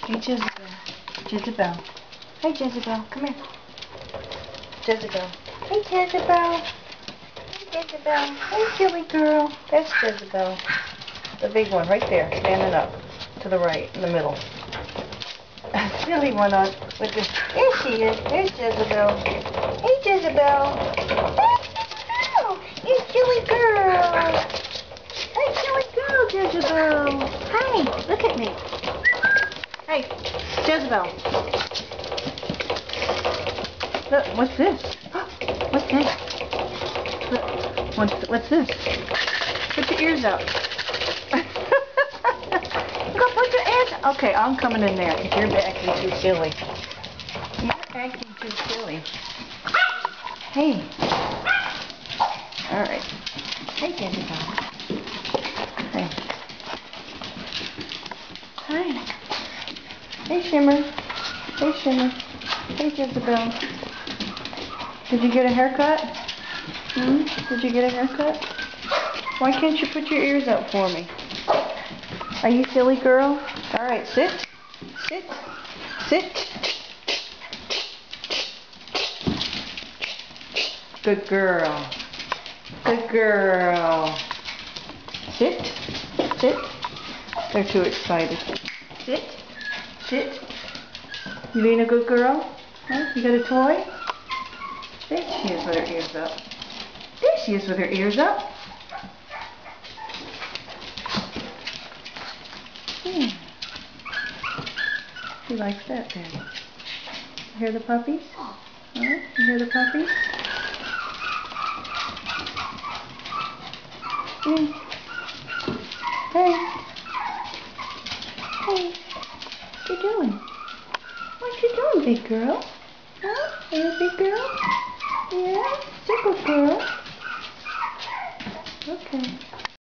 Hey, Jezebel. Jezebel. Hey, Jezebel. Come here. Jezebel. Hey, Jezebel. Hey, Jezebel. Hey, silly girl. That's Jezebel. The big one right there, standing up to the right, in the middle. Silly one on with this. There she is. There's Jezebel. Hey, Jezebel. Hey, Jezebel. You silly girl. Hey, silly girl, Jezebel. Hey, look at me. Hey, Jezebel. Look, what's this? What's this? Look, what's this? Put your ears out. Go put your ears out. Okay, I'm coming in there because you're acting too silly. You're acting too silly. Hey. Alright. Hey, Jezebel. Hey. Hi. Hey, Shimmer. Hey, Shimmer. Hey, Jezebel. Did you get a haircut? Did you get a haircut? Why can't you put your ears up for me? Are you silly girl? Alright, sit. Sit. Sit. Good girl. Good girl. Sit. Sit. They're too excited. Sit. Sit. You being a good girl? Huh? You got a toy? There she is with her ears up. There she is with her ears up. She likes that then. You hear the puppies? Huh? You hear the puppies? Hey. Hey. What you doing? What you doing, big girl? Huh? Are you a big girl? Yeah? You're a good girl.